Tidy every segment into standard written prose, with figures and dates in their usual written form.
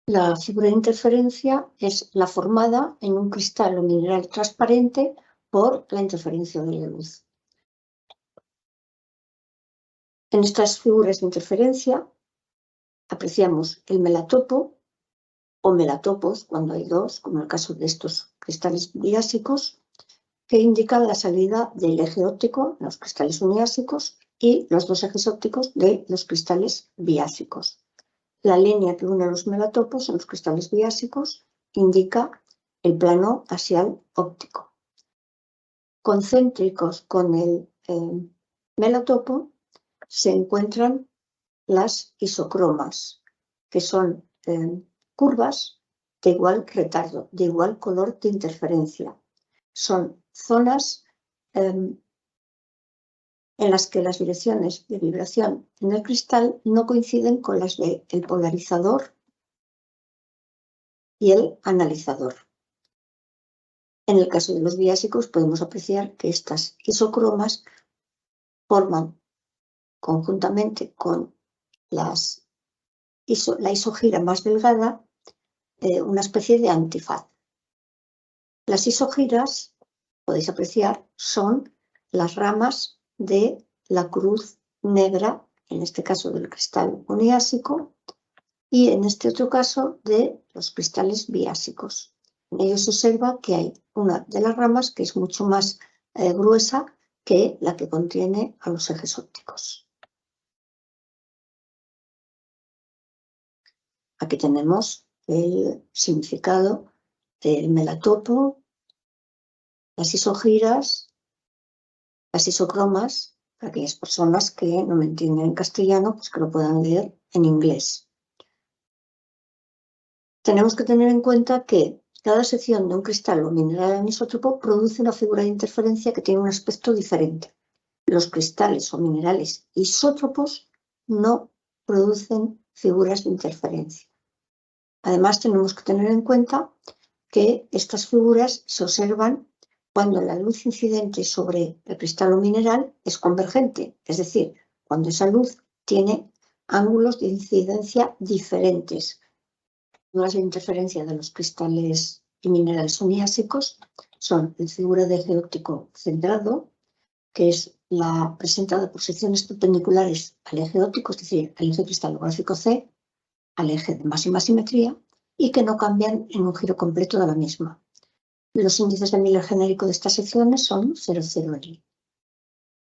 La figura de interferencia es la formada en un cristal o mineral transparente por la interferencia de la luz. En estas figuras de interferencia apreciamos el melatopo o melatopos cuando hay dos, como en el caso de estos cristales biásicos, que indican la salida del eje óptico en los cristales uniásicos y los dos ejes ópticos de los cristales biásicos. La línea que une los melatopos en los cristales biásicos indica el plano axial óptico. Concéntricos con el melatopo se encuentran las isocromas, que son curvas de igual retardo, de igual color de interferencia. Son zonas en las que las direcciones de vibración en el cristal no coinciden con las del polarizador y el analizador. En el caso de los biásicos podemos apreciar que estas isocromas forman conjuntamente con la isogira más delgada una especie de antifaz. Las isogiras, podéis apreciar, son las ramas de la cruz negra, en este caso del cristal uniásico, y en este otro caso de los cristales biásicos. En ellos se observa que hay una de las ramas que es mucho más gruesa que la que contiene a los ejes ópticos. Aquí tenemos el significado del melatopo, las isogiras, las isocromas, para aquellas personas que no me entienden en castellano, pues que lo puedan leer en inglés. Tenemos que tener en cuenta que cada sección de un cristal o mineral anisótropo produce una figura de interferencia que tiene un aspecto diferente. Los cristales o minerales isótropos no producen figuras de interferencia. Además, tenemos que tener en cuenta que estas figuras se observan cuando la luz incidente sobre el cristal o mineral es convergente, es decir, cuando esa luz tiene ángulos de incidencia diferentes. Las interferencias de los cristales y minerales uniásicos son la figura de eje óptico centrado, que es la presentada por secciones perpendiculares al eje óptico, es decir, al eje cristalográfico C, al eje de máxima simetría, y que no cambian en un giro completo de la misma. Los índices de Miller genérico de estas secciones son 0,0L.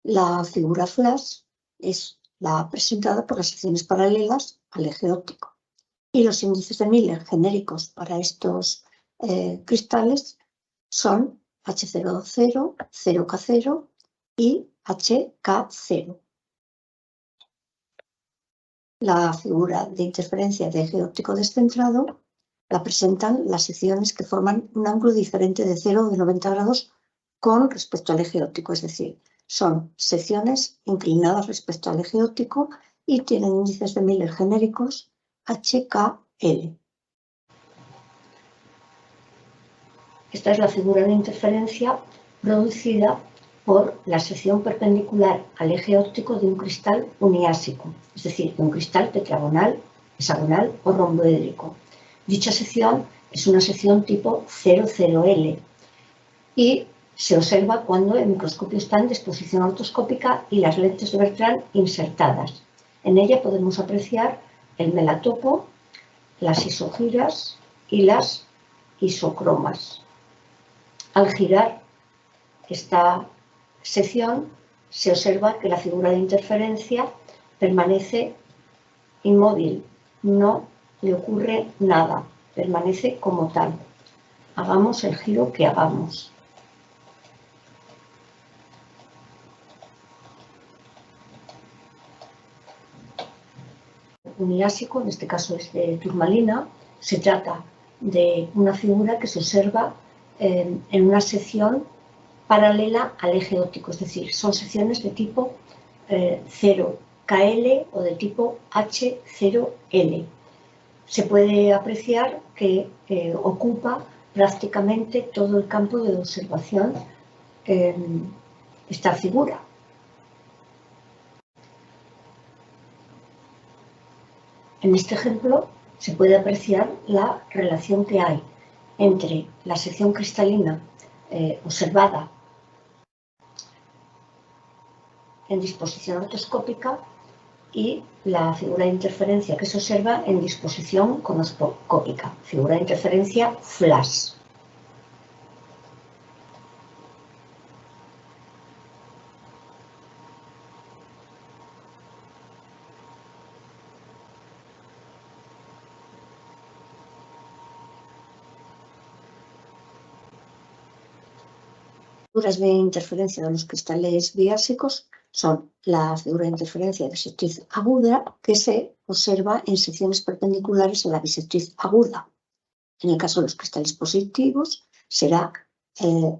La figura flash es la presentada por las secciones paralelas al eje óptico. Y los índices de Miller genéricos para estos cristales son H00, 0K0 y HK0. La figura de interferencia de eje óptico descentrado la presentan las secciones que forman un ángulo diferente de 0 o de 90 grados con respecto al eje óptico, es decir, son secciones inclinadas respecto al eje óptico y tienen índices de Miller genéricos HKL. Esta es la figura de interferencia producida por la sección perpendicular al eje óptico de un cristal uniásico, es decir, de un cristal tetragonal, hexagonal o romboédrico. Dicha sección es una sección tipo 00L y se observa cuando el microscopio está en disposición ortoscópica y las lentes de Bertrand insertadas. En ella podemos apreciar el melatopo, las isogiras y las isocromas. Al girar esta sección se observa que la figura de interferencia permanece inmóvil, no le ocurre nada, permanece como tal. Hagamos el giro que hagamos. Uniásico, en este caso es de turmalina, se trata de una figura que se observa en una sección paralela al eje óptico, es decir, son secciones de tipo 0KL o de tipo H0L. Se puede apreciar que ocupa prácticamente todo el campo de observación esta figura. En este ejemplo se puede apreciar la relación que hay entre la sección cristalina observada en disposición ortoscópica y la figura de interferencia que se observa en disposición conoscópica, figura de interferencia flash. Figuras de interferencia de los cristales biásicos son la figura de interferencia de bisectriz aguda, que se observa en secciones perpendiculares a la bisectriz aguda. En el caso de los cristales positivos, será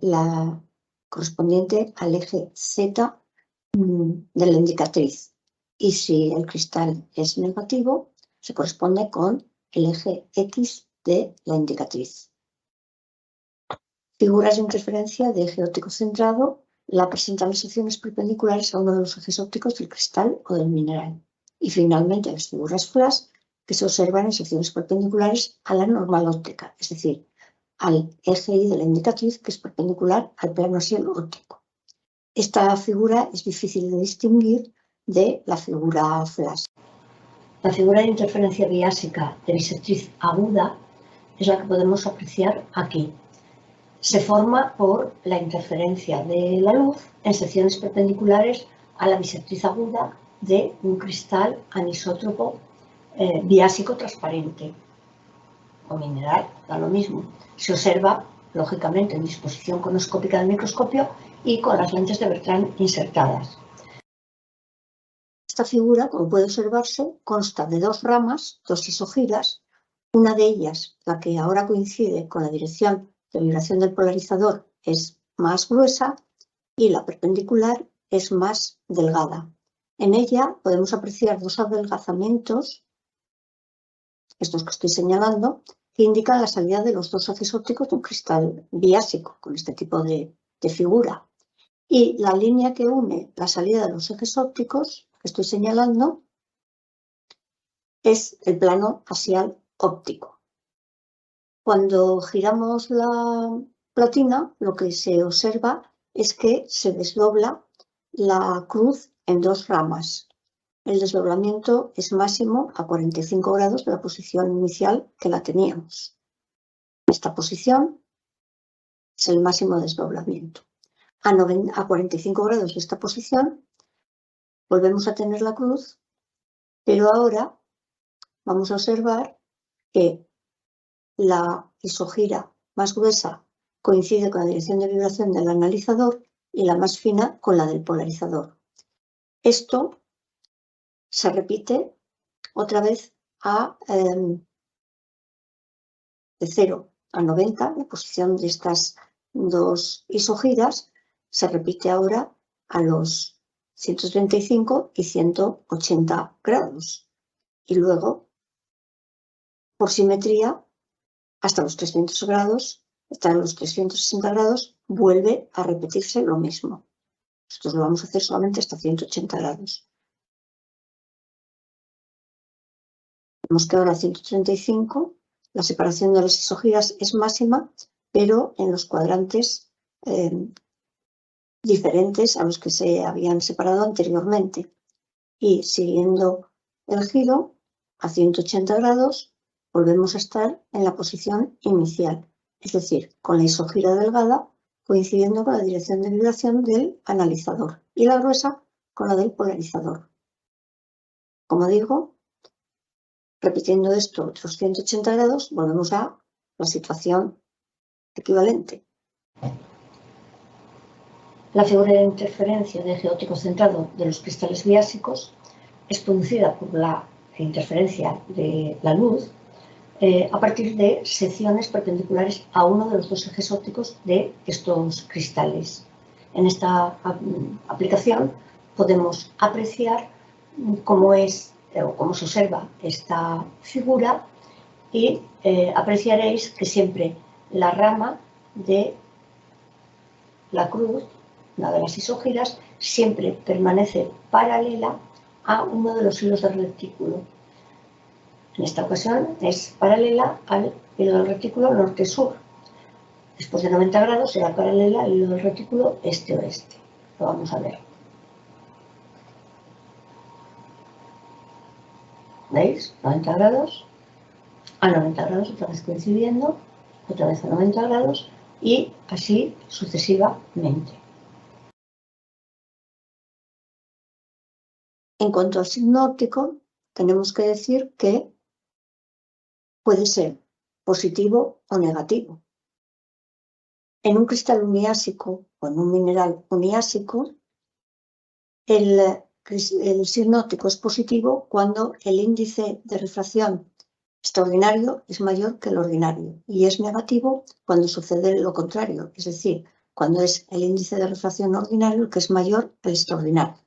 la correspondiente al eje Z de la indicatriz. Y si el cristal es negativo, se corresponde con el eje X de la indicatriz. Figuras de interferencia de eje óptico centrado la presentan las secciones perpendiculares a uno de los ejes ópticos del cristal o del mineral. Y finalmente las figuras flash que se observan en secciones perpendiculares a la normal óptica, es decir, al eje Y de la indicatriz que es perpendicular al plano axial óptico. Esta figura es difícil de distinguir de la figura flash. La figura de interferencia biásica de bisectriz aguda es la que podemos apreciar aquí. Se forma por la interferencia de la luz en secciones perpendiculares a la bisectriz aguda de un cristal anisótropo biásico transparente o mineral, da lo mismo. Se observa, lógicamente, en disposición conoscópica del microscopio y con las lentes de Bertrand insertadas. Esta figura, como puede observarse, consta de dos ramas, dos isogiras, una de ellas, la que ahora coincide con la dirección de vibración del polarizador, es más gruesa y la perpendicular es más delgada. En ella podemos apreciar dos adelgazamientos, estos que estoy señalando, que indican la salida de los dos ejes ópticos de un cristal biásico con este tipo de figura. Y la línea que une la salida de los ejes ópticos que estoy señalando es el plano axial óptico. Cuando giramos la platina, lo que se observa es que se desdobla la cruz en dos ramas. El desdoblamiento es máximo a 45 grados de la posición inicial que la teníamos. Esta posición es el máximo desdoblamiento. A 45 grados de esta posición volvemos a tener la cruz, pero ahora vamos a observar que la isogira más gruesa coincide con la dirección de vibración del analizador y la más fina con la del polarizador. Esto se repite otra vez de 0 a 90, la posición de estas dos isogiras se repite ahora a los 135 y 180 grados. Y luego, por simetría, hasta los 300 grados, hasta los 360 grados, vuelve a repetirse lo mismo. Esto lo vamos a hacer solamente hasta 180 grados. Vemos que ahora a 135 la separación de las isogiras es máxima, pero en los cuadrantes diferentes a los que se habían separado anteriormente. Y siguiendo el giro a 180 grados, volvemos a estar en la posición inicial, es decir, con la isogira delgada coincidiendo con la dirección de vibración del analizador y la gruesa con la del polarizador. Como digo, repitiendo esto otros 180 grados, volvemos a la situación equivalente. La figura de interferencia de eje óptico centrado de los cristales biásicos es producida por la interferencia de la luz a partir de secciones perpendiculares a uno de los dos ejes ópticos de estos cristales. En esta aplicación podemos apreciar cómo es o cómo se observa esta figura y apreciaréis que siempre la rama de la cruz, una de las isogiras, siempre permanece paralela a uno de los hilos del retículo. En esta ocasión es paralela al hilo del retículo norte-sur. Después de 90 grados será paralela al hilo del retículo este-oeste. Lo vamos a ver. ¿Veis? 90 grados. A 90 grados otra vez coincidiendo. Otra vez a 90 grados. Y así sucesivamente. En cuanto al signo óptico, tenemos que decir que puede ser positivo o negativo. En un cristal uniásico o en un mineral uniásico, el signo óptico es positivo cuando el índice de refracción extraordinario es mayor que el ordinario, y es negativo cuando sucede lo contrario, es decir, cuando es el índice de refracción ordinario el que es mayor que el extraordinario.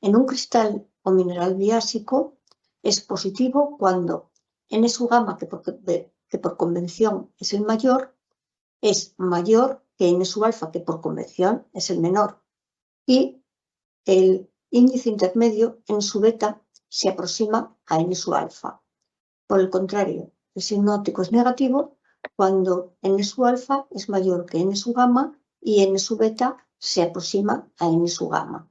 En un cristal o mineral biásico es positivo cuando n su gamma, que por convención es el mayor, es mayor que n sub alfa, que por convención es el menor, y el índice intermedio, n sub beta, se aproxima a n sub alfa. Por el contrario, el signo óptico es negativo cuando n sub alfa es mayor que n sub gamma y n sub beta se aproxima a n sub gamma.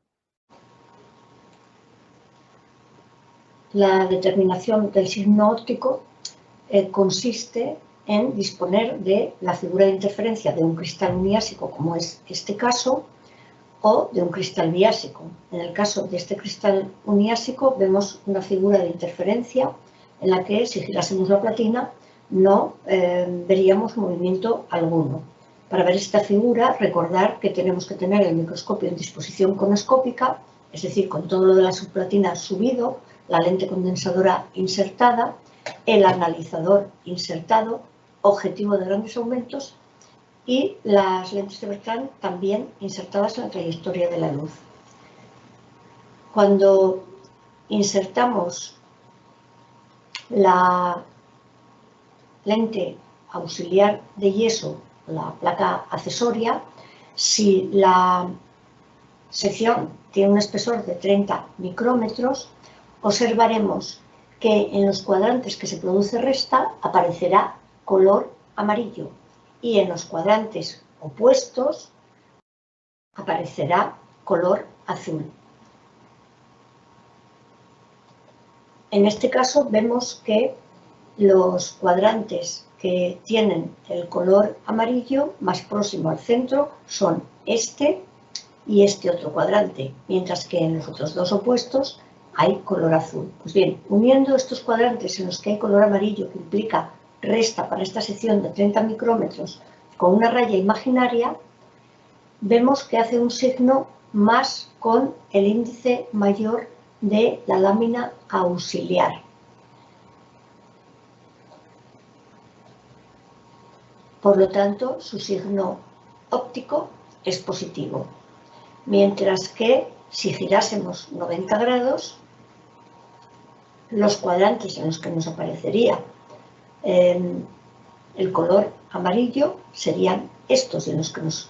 La determinación del signo óptico consiste en disponer de la figura de interferencia de un cristal uniásico, como es este caso, o de un cristal biásico. En el caso de este cristal uniásico vemos una figura de interferencia en la que, si girásemos la platina, no veríamos movimiento alguno. Para ver esta figura, recordar que tenemos que tener el microscopio en disposición conoscópica, es decir, con todo lo de la subplatina subido, la lente condensadora insertada, el analizador insertado, objetivo de grandes aumentos y las lentes de Bertrand también insertadas en la trayectoria de la luz. Cuando insertamos la lente auxiliar de yeso, la placa accesoria, si la sección tiene un espesor de 30 micrómetros, observaremos que en los cuadrantes que se produce resta aparecerá color amarillo y en los cuadrantes opuestos aparecerá color azul. En este caso vemos que los cuadrantes que tienen el color amarillo más próximo al centro son este y este otro cuadrante, mientras que en los otros dos opuestos hay color azul. Pues bien, uniendo estos cuadrantes en los que hay color amarillo, que implica resta para esta sección de 30 micrómetros, con una raya imaginaria, vemos que hace un signo más con el índice mayor de la lámina auxiliar. Por lo tanto, su signo óptico es positivo. Mientras que si girásemos 90 grados, los cuadrantes en los que nos aparecería el color amarillo serían estos, y en los que nos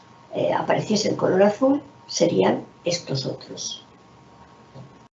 apareciese el color azul serían estos otros.